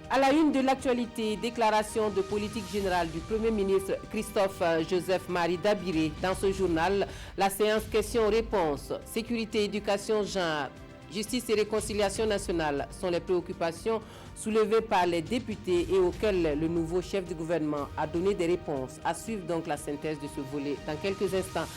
À la une de l'actualité, déclaration de politique générale du Premier ministre Christophe Joseph Marie Dabiré. Dans ce journal, la séance questions-réponses, sécurité, éducation, genre, justice et réconciliation nationale sont les préoccupations soulevées par les députés et auxquelles le nouveau chef du gouvernement a donné des réponses. À suivre donc la synthèse de ce volet dans quelques instants.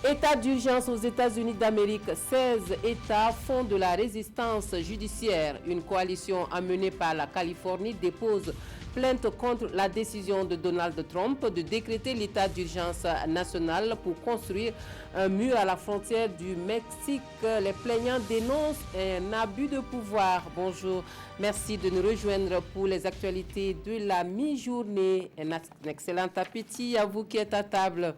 État d'urgence aux États-Unis d'Amérique, 16 États font de la résistance judiciaire. Une coalition amenée par la Californie dépose plainte contre la décision de Donald Trump de décréter l'état d'urgence national pour construire un mur à la frontière du Mexique. Les plaignants dénoncent un abus de pouvoir. Bonjour, merci de nous rejoindre pour les actualités de la mi-journée. Un excellent appétit à vous qui êtes à table.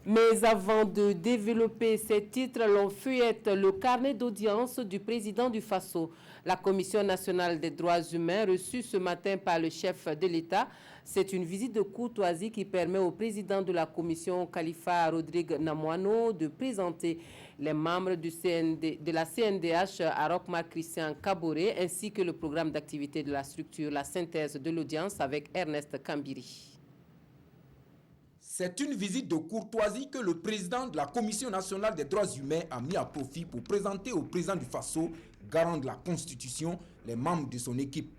Mais avant de développer ces titres, l'on feuillette le carnet d'audience du président du Faso. La Commission nationale des droits humains reçue ce matin par le chef de l'État. C'est une visite de courtoisie qui permet au président de la commission, Khalifa Rodrigue Namoano, de présenter les membres de la CNDH à Rochmar Christian Kaboré, ainsi que le programme d'activité de la structure, la synthèse de l'audience avec Ernest Kambiri. C'est une visite de courtoisie que le président de la Commission nationale des droits humains a mis à profit pour présenter au président du Faso, garant de la Constitution, les membres de son équipe.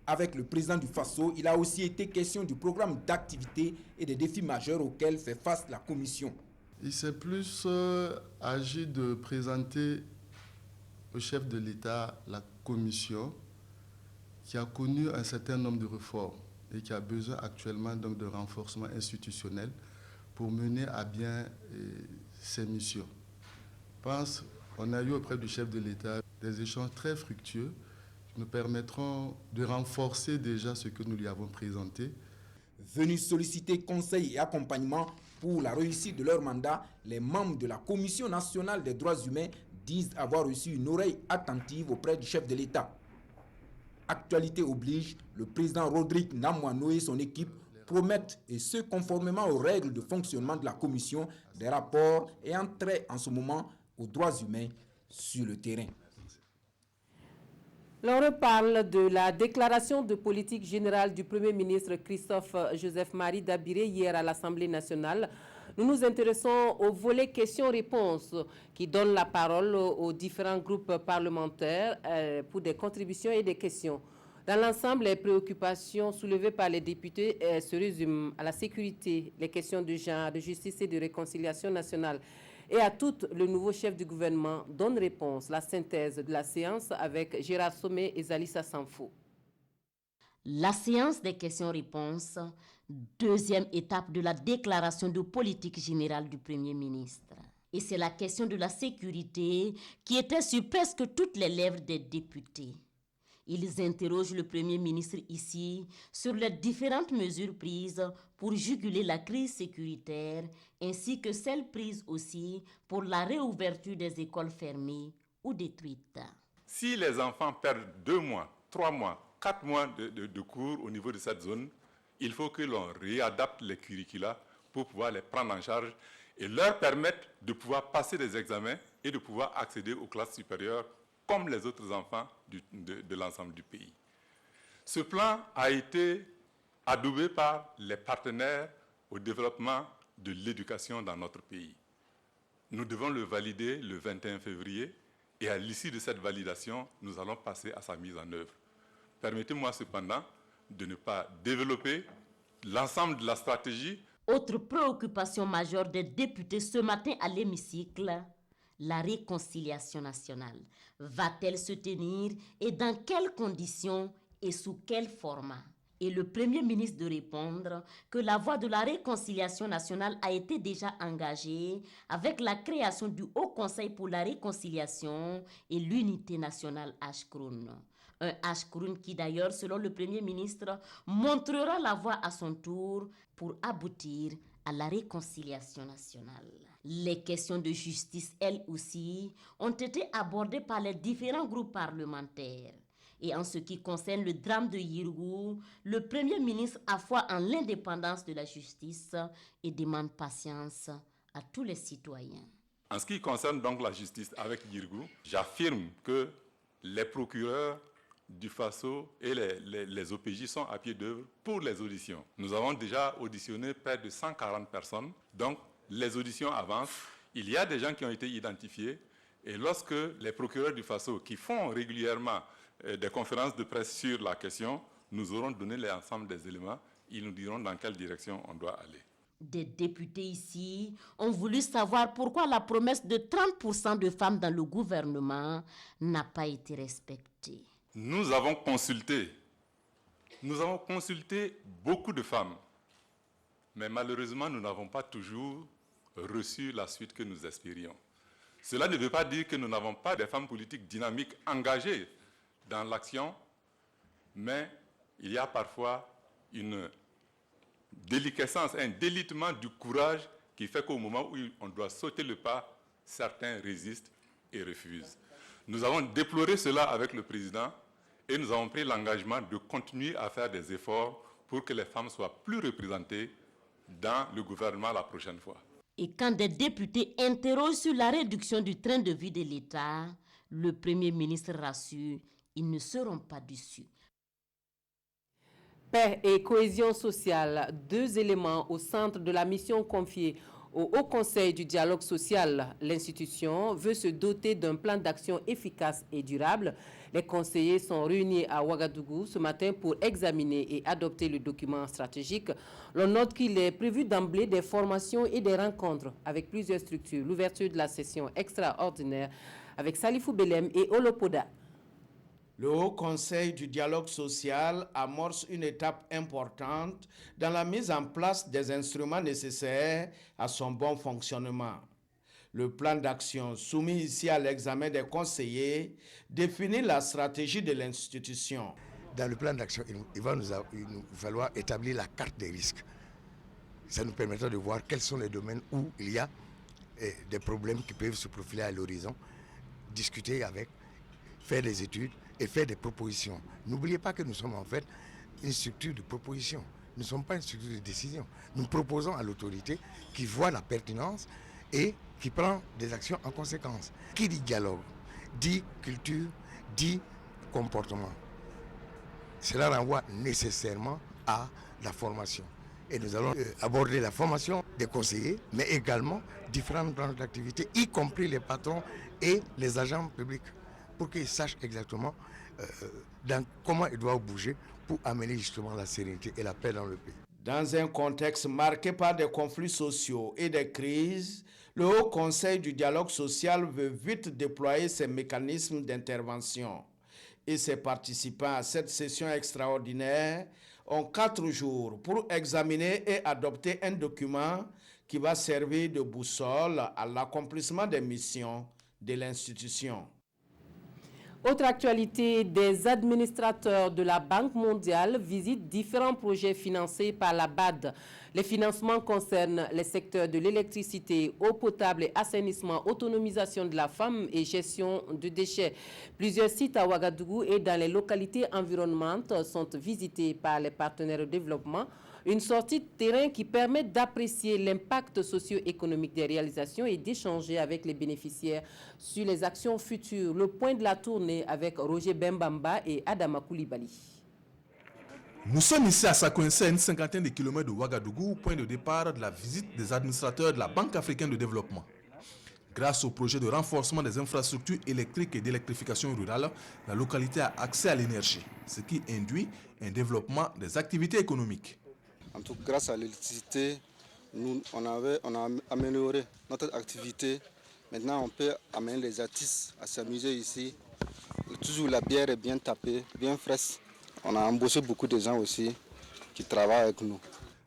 Avec le président du Faso, il a aussi été question du programme d'activité et des défis majeurs auxquels fait face la Commission. Il s'est plus agi de présenter au chef de l'État la Commission qui a connu un certain nombre de réformes et qui a besoin actuellement donc de renforcement institutionnel pour mener à bien ses missions. Je pense qu'on a eu auprès du chef de l'État des échanges très fructueux qui nous permettront de renforcer déjà ce que nous lui avons présenté. Venus solliciter conseil et accompagnement pour la réussite de leur mandat, les membres de la Commission nationale des droits humains disent avoir reçu une oreille attentive auprès du chef de l'État. Actualité oblige, le président Rodrigue Namoano et son équipe promettent, et ce conformément aux règles de fonctionnement de la commission, des rapports ayant trait en ce moment aux droits humains sur le terrain. L'on reparle de la déclaration de politique générale du Premier ministre Christophe Joseph Marie Dabiré hier à l'Assemblée nationale. Nous nous intéressons au volet questions-réponses qui donne la parole aux différents groupes parlementaires pour des contributions et des questions. Dans l'ensemble, les préoccupations soulevées par les députés se résument à la sécurité, les questions de genre, de justice et de réconciliation nationale. Et à tout, le nouveau chef du gouvernement donne réponse. La synthèse de la séance avec Gérard Sommet et Zalissa Sanfo. La séance des questions-réponses, deuxième étape de la déclaration de politique générale du Premier ministre. Et c'est la question de la sécurité qui était sur presque toutes les lèvres des députés. Ils interrogent le Premier ministre ici sur les différentes mesures prises pour juguler la crise sécuritaire ainsi que celles prises aussi pour la réouverture des écoles fermées ou détruites. Si les enfants perdent 2 mois, 3 mois, 4 mois de cours au niveau de cette zone, il faut que l'on réadapte les curricula pour pouvoir les prendre en charge et leur permettre de pouvoir passer des examens et de pouvoir accéder aux classes supérieures comme les autres enfants de l'ensemble du pays. Ce plan a été adoubé par les partenaires au développement de l'éducation dans notre pays. Nous devons le valider le 21 février et à l'issue de cette validation, nous allons passer à sa mise en œuvre. Permettez-moi cependant de ne pas développer l'ensemble de la stratégie. Autre préoccupation majeure des députés ce matin à l'hémicycle, la réconciliation nationale. Va-t-elle se tenir et dans quelles conditions et sous quel format? Et le Premier ministre de répondre que la voie de la réconciliation nationale a été déjà engagée avec la création du Haut Conseil pour la réconciliation et l'unité nationale Ashkroun. Un Ashkroun qui d'ailleurs, selon le Premier ministre, montrera la voie à son tour pour aboutir à la réconciliation nationale. Les questions de justice, elles aussi, ont été abordées par les différents groupes parlementaires. Et en ce qui concerne le drame de Yirgou, le Premier ministre a foi en l'indépendance de la justice et demande patience à tous les citoyens. En ce qui concerne donc la justice avec Yirgou, j'affirme que les procureurs du Faso et les OPJ sont à pied d'œuvre pour les auditions. Nous avons déjà auditionné près de 140 personnes, donc les auditions avancent. Il y a des gens qui ont été identifiés et lorsque les procureurs du Faso, qui font régulièrement des conférences de presse sur la question, nous aurons donné l'ensemble des éléments, ils nous diront dans quelle direction on doit aller. Des députés ici ont voulu savoir pourquoi la promesse de 30% de femmes dans le gouvernement n'a pas été respectée. Nous avons consulté beaucoup de femmes, mais malheureusement, nous n'avons pas toujours reçu la suite que nous espérions. Cela ne veut pas dire que nous n'avons pas des femmes politiques dynamiques engagées dans l'action, mais il y a parfois une déliquescence, un délitement du courage qui fait qu'au moment où on doit sauter le pas, certains résistent et refusent. Nous avons déploré cela avec le président et nous avons pris l'engagement de continuer à faire des efforts pour que les femmes soient plus représentées dans le gouvernement la prochaine fois. Et quand des députés interrogent sur la réduction du train de vie de l'État, le Premier ministre rassure, ils ne seront pas déçus. Paix et cohésion sociale, deux éléments au centre de la mission confiée au Haut Conseil du dialogue social. L'institution veut se doter d'un plan d'action efficace et durable. Les conseillers sont réunis à Ouagadougou ce matin pour examiner et adopter le document stratégique. L'on note qu'il est prévu d'emblée des formations et des rencontres avec plusieurs structures. L'ouverture de la session extraordinaire avec Salifou Belem et Olopoda. Le Haut Conseil du dialogue social amorce une étape importante dans la mise en place des instruments nécessaires à son bon fonctionnement. Le plan d'action soumis ici à l'examen des conseillers définit la stratégie de l'institution. Dans le plan d'action, il va nous falloir établir la carte des risques. Ça nous permettra de voir quels sont les domaines où il y a des problèmes qui peuvent se profiler à l'horizon, discuter avec, faire des études et faire des propositions. N'oubliez pas que nous sommes en fait une structure de proposition. Nous ne sommes pas une structure de décision. Nous proposons à l'autorité qui voit la pertinence et qui prend des actions en conséquence. Qui dit dialogue, dit culture, dit comportement. Cela renvoie nécessairement à la formation. Et nous allons aborder la formation des conseillers, mais également différentes branches d'activité, y compris les patrons et les agents publics, pour qu'ils sachent exactement comment ils doivent bouger pour amener justement la sérénité et la paix dans le pays. Dans un contexte marqué par des conflits sociaux et des crises, le Haut Conseil du dialogue social veut vite déployer ses mécanismes d'intervention. Et ses participants à cette session extraordinaire ont 4 jours pour examiner et adopter un document qui va servir de boussole à l'accomplissement des missions de l'institution. Autre actualité, des administrateurs de la Banque mondiale visitent différents projets financés par la BAD. Les financements concernent les secteurs de l'électricité, eau potable et assainissement, autonomisation de la femme et gestion de déchets. Plusieurs sites à Ouagadougou et dans les localités environnantes sont visités par les partenaires de développement. Une sortie de terrain qui permet d'apprécier l'impact socio-économique des réalisations et d'échanger avec les bénéficiaires sur les actions futures. Le point de la tournée avec Roger Bembamba et Adama Koulibaly. Nous sommes ici à Sakoinsa, une cinquantaine de kilomètres de Ouagadougou, point de départ de la visite des administrateurs de la Banque africaine de développement. Grâce au projet de renforcement des infrastructures électriques et d'électrification rurale, la localité a accès à l'énergie, ce qui induit un développement des activités économiques. En tout cas, grâce à l'électricité, on a amélioré notre activité. Maintenant, on peut amener les artistes à s'amuser ici. Toujours la bière est bien tapée, bien fraîche. On a embauché beaucoup de gens aussi qui travaillent avec nous.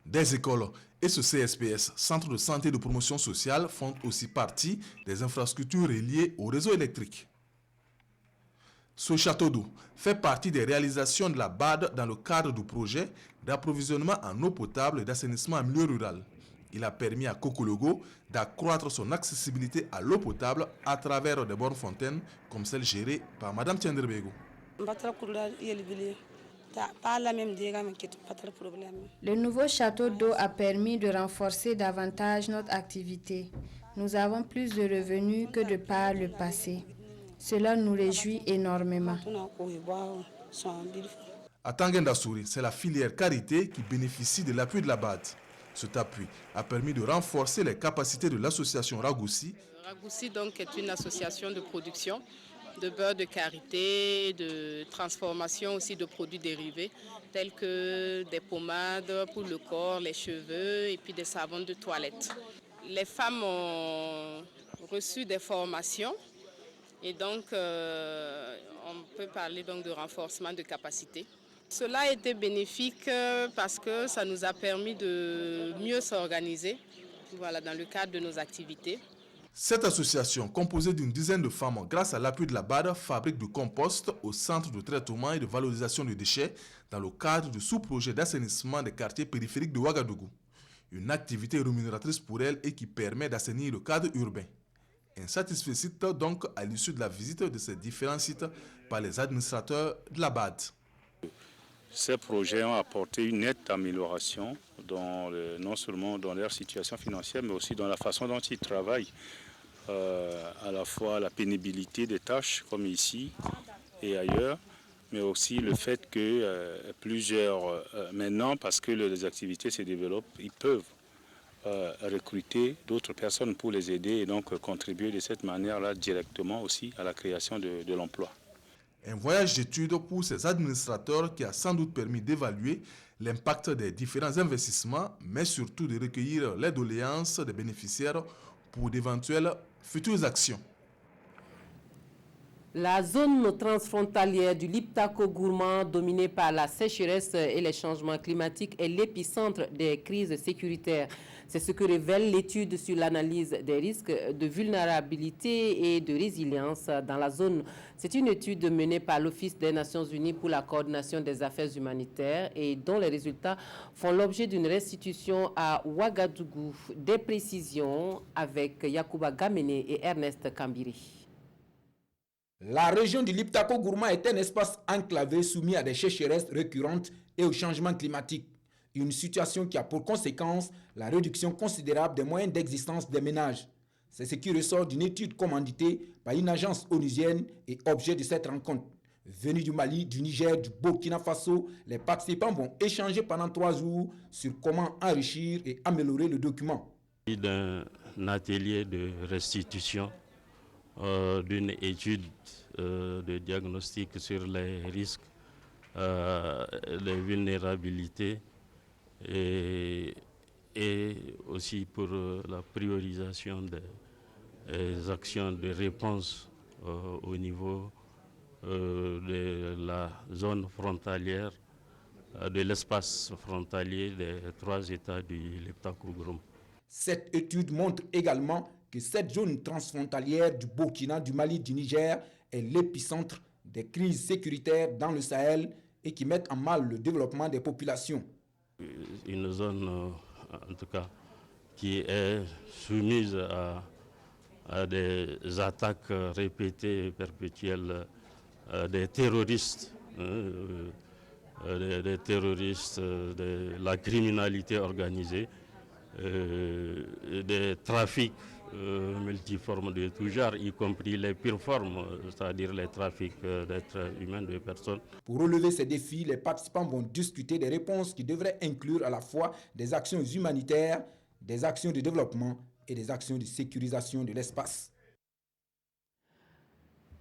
Des écoles et ce CSPS, Centre de santé et de promotion sociale, font aussi partie des infrastructures reliées au réseau électrique. Ce château d'eau fait partie des réalisations de la BAD dans le cadre du projet d'approvisionnement en eau potable et d'assainissement en milieu rural. Il a permis à Kokologo d'accroître son accessibilité à l'eau potable à travers des bornes fontaines comme celle gérée par Mme Tiendrebego. Le nouveau château d'eau a permis de renforcer davantage notre activité. Nous avons plus de revenus que de par le passé. Cela nous réjouit énormément. 100 000 francs. À Tangendasouri, c'est la filière Carité qui bénéficie de l'appui de la BAD. Cet appui a permis de renforcer les capacités de l'association Ragoussi. Ragoussi donc est une association de production de beurre de karité, de transformation aussi de produits dérivés tels que des pommades pour le corps, les cheveux et puis des savons de toilette. Les femmes ont reçu des formations et donc on peut parler donc de renforcement de capacité. Cela a été bénéfique parce que ça nous a permis de mieux s'organiser dans le cadre de nos activités. Cette association, composée d'une dizaine de femmes grâce à l'appui de la BAD, fabrique du compost au centre de traitement et de valorisation des déchets dans le cadre du sous-projet d'assainissement des quartiers périphériques de Ouagadougou. Une activité rémunératrice pour elle et qui permet d'assainir le cadre urbain. Un satisfait site donc à l'issue de la visite de ces différents sites par les administrateurs de la BAD. Ces projets ont apporté une nette amélioration non seulement dans leur situation financière, mais aussi dans la façon dont ils travaillent. À la fois la pénibilité des tâches, comme ici et ailleurs, mais aussi le fait que maintenant, parce que les activités se développent, ils peuvent recruter d'autres personnes pour les aider et donc contribuer de cette manière-là directement aussi à la création de l'emploi. Un voyage d'études pour ces administrateurs qui a sans doute permis d'évaluer l'impact des différents investissements, mais surtout de recueillir les doléances des bénéficiaires pour d'éventuelles futures actions. La zone transfrontalière du Liptako-Gourma, dominée par la sécheresse et les changements climatiques, est l'épicentre des crises sécuritaires. C'est ce que révèle l'étude sur l'analyse des risques de vulnérabilité et de résilience dans la zone. C'est une étude menée par l'Office des Nations Unies pour la coordination des affaires humanitaires et dont les résultats font l'objet d'une restitution à Ouagadougou. Des précisions avec Yacouba Gamene et Ernest Kambiri. La région du Liptako-Gourma est un espace enclavé soumis à des sécheresses récurrentes et au changement climatique. Une situation qui a pour conséquence la réduction considérable des moyens d'existence des ménages. C'est ce qui ressort d'une étude commanditée par une agence onusienne et objet de cette rencontre. Venus du Mali, du Niger, du Burkina Faso, les participants vont échanger pendant 3 jours sur comment enrichir et améliorer le document. D'un atelier de restitution d'une étude de diagnostic sur les risques, les vulnérabilités et aussi pour la priorisation des actions de réponse au niveau de la zone frontalière, de l'espace frontalier des 3 États du Liptako-Gourma. Cette étude montre également que cette zone transfrontalière du Burkina, du Mali, du Niger est l'épicentre des crises sécuritaires dans le Sahel et qui mettent en mal le développement des populations. Une zone, en tout cas, qui est soumise à des attaques répétées et perpétuelles des terroristes, de la criminalité organisée, des trafics multiformes de tout genre, y compris les pires formes, c'est-à-dire les trafics d'êtres humains, de personnes. Pour relever ces défis, les participants vont discuter des réponses qui devraient inclure à la fois des actions humanitaires, des actions de développement et des actions de sécurisation de l'espace.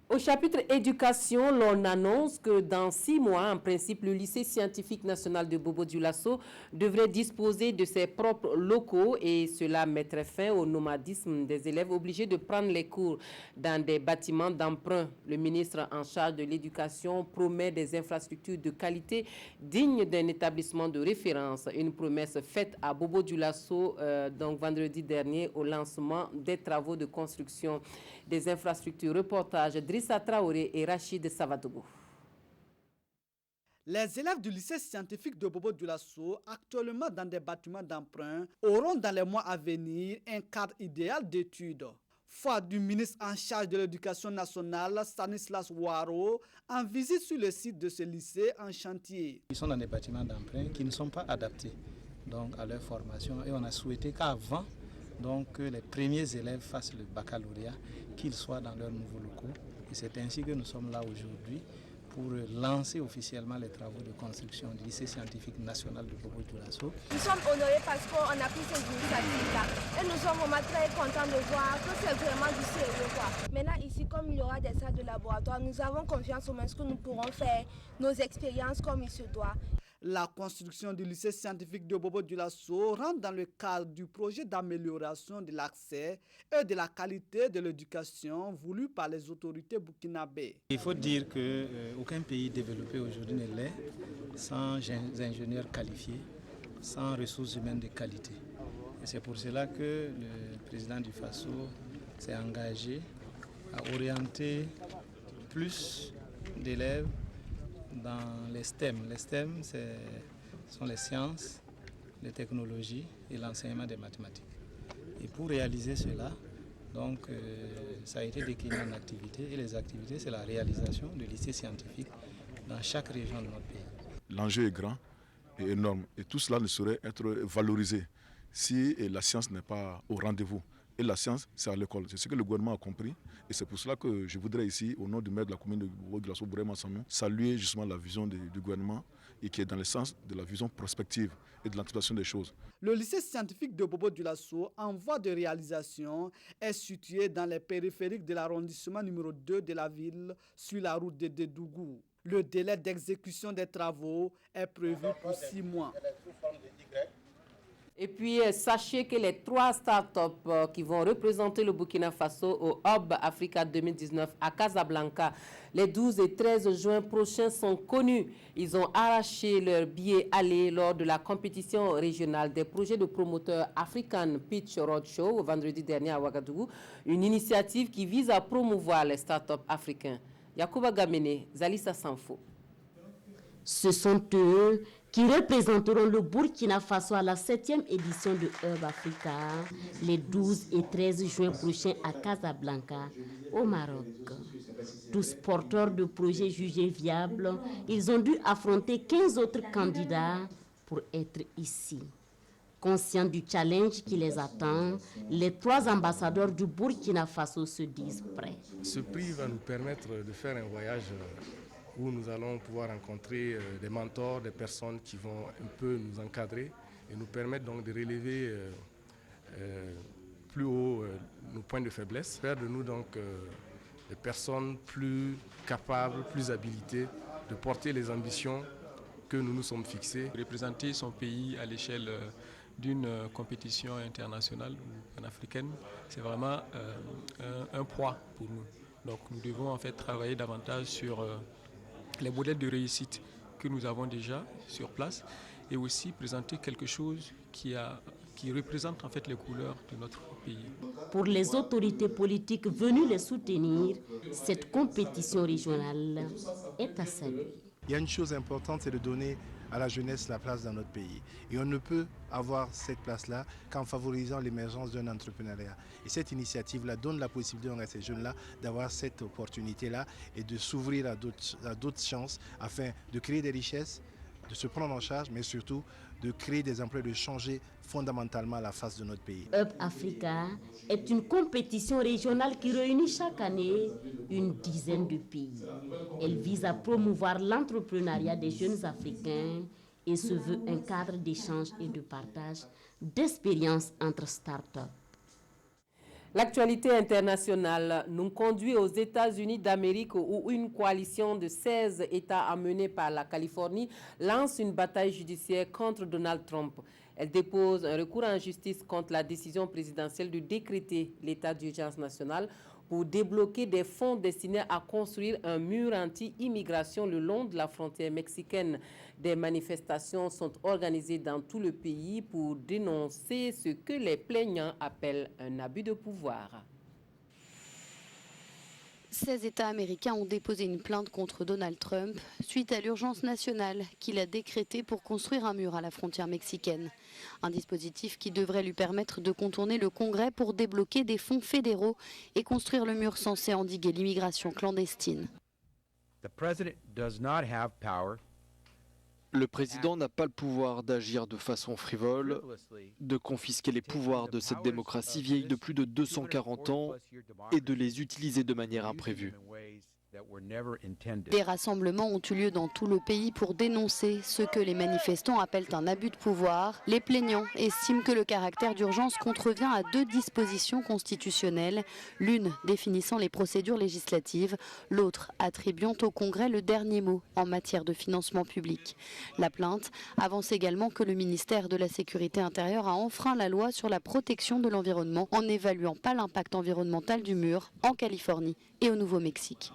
Au chapitre éducation, l'on annonce que dans 6 mois, en principe, le lycée scientifique national de Bobo-Dioulasso devrait disposer de ses propres locaux et cela mettrait fin au nomadisme des élèves obligés de prendre les cours dans des bâtiments d'emprunt. Le ministre en charge de l'éducation promet des infrastructures de qualité dignes d'un établissement de référence. Une promesse faite à Bobo-Dioulasso donc vendredi dernier au lancement des travaux de construction des infrastructures. Reportage Drissa Traoré et Rachid Savadougou. Les élèves du lycée scientifique de Bobo-Dioulasso, actuellement dans des bâtiments d'emprunt, auront dans les mois à venir un cadre idéal d'études. Foi du ministre en charge de l'éducation nationale, Stanislas Ouaro, en visite sur le site de ce lycée en chantier. Ils sont dans des bâtiments d'emprunt qui ne sont pas adaptés donc, à leur formation et on a souhaité qu'avant que les premiers élèves fassent le baccalauréat, qu'ils soient dans leurs nouveaux locaux. Et c'est ainsi que nous sommes là aujourd'hui pour lancer officiellement les travaux de construction du lycée scientifique national de Bobo-Dioulasso. Nous sommes honorés parce qu'on a pris ces initiatives-là et nous sommes vraiment très contents de voir que c'est vraiment du sérieux, quoi. Maintenant ici, comme il y aura des salles de laboratoire, nous avons confiance au moins que nous pourrons faire nos expériences comme il se doit. La construction du lycée scientifique de Bobo-Dioulasso rentre dans le cadre du projet d'amélioration de l'accès et de la qualité de l'éducation voulu par les autorités burkinabées. Il faut dire qu'aucun pays développé aujourd'hui ne l'est sans ingénieurs qualifiés, sans ressources humaines de qualité. Et c'est pour cela que le président du FASO s'est engagé à orienter plus d'élèves dans les STEM. Les STEM, ce sont les sciences, les technologies et l'enseignement des mathématiques. Et pour réaliser cela, donc, ça a été décliné en activités. Et les activités, c'est la réalisation de lycées scientifiques dans chaque région de notre pays. L'enjeu est grand et énorme. Et tout cela ne saurait être valorisé si la science n'est pas au rendez-vous. Et la science, c'est à l'école. C'est ce que le gouvernement a compris. Et c'est pour cela que je voudrais ici, au nom du maire de la commune de Bobo-Dioulasso, Bourema Sanou, saluer justement la vision du gouvernement et qui est dans le sens de la vision prospective et de l'anticipation des choses. Le lycée scientifique de Bobo-Dioulasso, en voie de réalisation, est situé dans les périphériques de l'arrondissement numéro 2 de la ville, sur la route de Dédougou. Le délai d'exécution des travaux est prévu pour 6 mois. Et puis, sachez que les 3 startups qui vont représenter le Burkina Faso au Hub Africa 2019 à Casablanca les 12 et 13 juin prochains sont connus. Ils ont arraché leur billet aller lors de la compétition régionale des projets de promoteurs African Pitch Roadshow vendredi dernier à Ouagadougou, une initiative qui vise à promouvoir les startups africains. Yacouba Gamene, Zalissa Sanfo. Ce sont eux qui représenteront le Burkina Faso à la 7e édition de Hub Africa les 12 et 13 juin prochains à Casablanca, au Maroc. Tous porteurs de projets jugés viables, ils ont dû affronter 15 autres candidats pour être ici. Conscients du challenge qui les attend, les 3 ambassadeurs du Burkina Faso se disent prêts. Ce prix va nous permettre de faire un voyage où nous allons pouvoir rencontrer des mentors, des personnes qui vont un peu nous encadrer et nous permettre donc de relever plus haut nos points de faiblesse, faire de nous donc des personnes plus capables, plus habilitées de porter les ambitions que nous nous sommes fixées. Représenter son pays à l'échelle d'une compétition internationale ou panafricaine, c'est vraiment un poids pour nous. Donc nous devons en fait travailler davantage sur les modèles de réussite que nous avons déjà sur place et aussi présenter quelque chose qui représente en fait les couleurs de notre pays. Pour les autorités politiques venues les soutenir, cette compétition régionale est à saluer. Il y a une chose importante, c'est de donner à la jeunesse la place dans notre pays. Et on ne peut avoir cette place-là qu'en favorisant l'émergence d'un entrepreneuriat. Et cette initiative-là donne la possibilité à ces jeunes-là d'avoir cette opportunité-là et de s'ouvrir à d'autres chances afin de créer des richesses, de se prendre en charge, mais surtout de créer des emplois, de changer fondamentalement la face de notre pays. Hub Africa est une compétition régionale qui réunit chaque année une dizaine de pays. Elle vise à promouvoir l'entrepreneuriat des jeunes Africains et se veut un cadre d'échange et de partage d'expériences entre start-up. L'actualité internationale nous conduit aux États-Unis d'Amérique où une coalition de 16 États amenée par la Californie lance une bataille judiciaire contre Donald Trump. Elle dépose un recours en justice contre la décision présidentielle de décréter l'état d'urgence nationale pour débloquer des fonds destinés à construire un mur anti-immigration le long de la frontière mexicaine. Des manifestations sont organisées dans tout le pays pour dénoncer ce que les plaignants appellent un abus de pouvoir. 16 États américains ont déposé une plainte contre Donald Trump suite à l'urgence nationale qu'il a décrétée pour construire un mur à la frontière mexicaine. Un dispositif qui devrait lui permettre de contourner le Congrès pour débloquer des fonds fédéraux et construire le mur censé endiguer l'immigration clandestine. Le président n'a pas le pouvoir d'agir de façon frivole, de confisquer les pouvoirs de cette démocratie vieille de plus de 240 ans et de les utiliser de manière imprévue. Des rassemblements ont eu lieu dans tout le pays pour dénoncer ce que les manifestants appellent un abus de pouvoir. Les plaignants estiment que le caractère d'urgence contrevient à 2 dispositions constitutionnelles, l'une définissant les procédures législatives, l'autre attribuant au Congrès le dernier mot en matière de financement public. La plainte avance également que le ministère de la Sécurité intérieure a enfreint la loi sur la protection de l'environnement en n'évaluant pas l'impact environnemental du mur en Californie et au Nouveau-Mexique.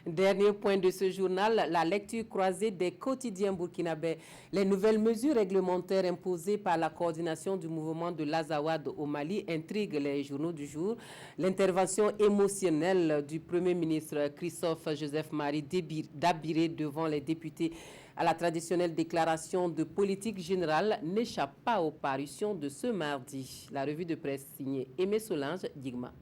Dernier point de ce journal, la lecture croisée des quotidiens burkinabés. Les nouvelles mesures réglementaires imposées par la coordination du mouvement de l'Azawad au Mali intriguent les journaux du jour. L'intervention émotionnelle du Premier ministre Christophe Joseph Marie Dabiré devant les députés à la traditionnelle déclaration de politique générale n'échappe pas aux parutions de ce mardi. La revue de presse signée Aimé Solange Digma.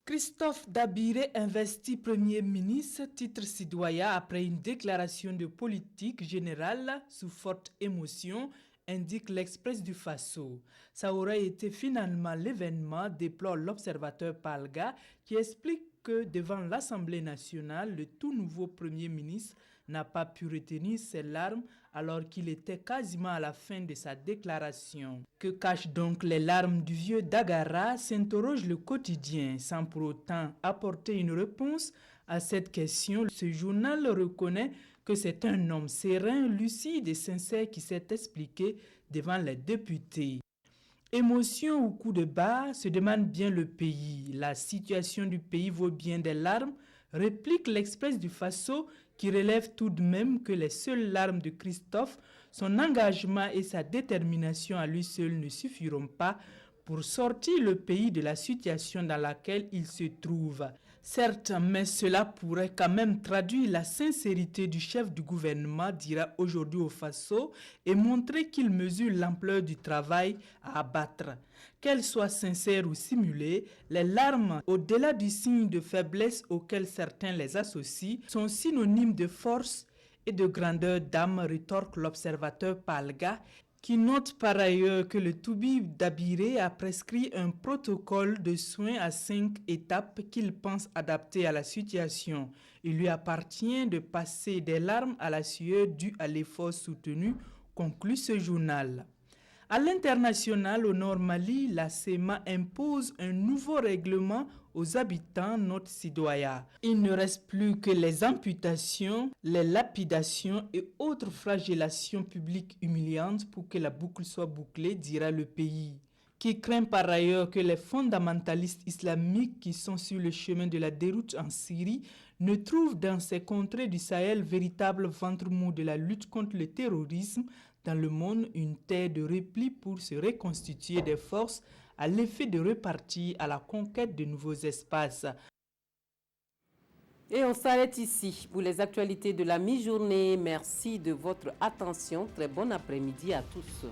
Christophe Dabiré investi Premier ministre, titre citoyen après une déclaration de politique générale sous forte émotion, indique l'Express du Faso. Ça aurait été finalement l'événement, déplore l'observateur Palga, qui explique que devant l'Assemblée nationale, le tout nouveau Premier ministre n'a pas pu retenir ses larmes alors qu'il était quasiment à la fin de sa déclaration. Que cachent donc les larmes du vieux Dagara, s'interroge le quotidien, sans pour autant apporter une réponse à cette question. Ce journal reconnaît que c'est un homme serein, lucide et sincère qui s'est expliqué devant les députés. Émotion ou coup de barre, se demande bien le pays. La situation du pays vaut bien des larmes, réplique l'Express du Faso, qui relève tout de même que les seules larmes de Christophe, son engagement et sa détermination à lui seul ne suffiront pas pour sortir le pays de la situation dans laquelle il se trouve. Certes, mais cela pourrait quand même traduire la sincérité du chef du gouvernement, dira aujourd'hui au Faso, et montrer qu'il mesure l'ampleur du travail à abattre. Qu'elles soient sincères ou simulées, les larmes, au-delà du signe de faiblesse auquel certains les associent, sont synonymes de force et de grandeur d'âme, rétorque l'observateur Palga, qui note par ailleurs que le Toubib Dabiré a prescrit un protocole de soins à 5 étapes qu'il pense adapté à la situation. Il lui appartient de passer des larmes à la sueur due à l'effort soutenu, conclut ce journal. À l'international, au Nord Mali, la CEMA impose un nouveau règlement aux habitants, note citoyen. Il ne reste plus que les amputations, les lapidations et autres flagellations publiques humiliantes pour que la boucle soit bouclée, dira le pays, qui craint par ailleurs que les fondamentalistes islamiques qui sont sur le chemin de la déroute en Syrie ne trouvent dans ces contrées du Sahel véritable ventre mou de la lutte contre le terrorisme dans le monde, une terre de repli pour se reconstituer des forces à l'effet de repartir à la conquête de nouveaux espaces. Et on s'arrête ici pour les actualités de la mi-journée. Merci de votre attention. Très bon après-midi à tous.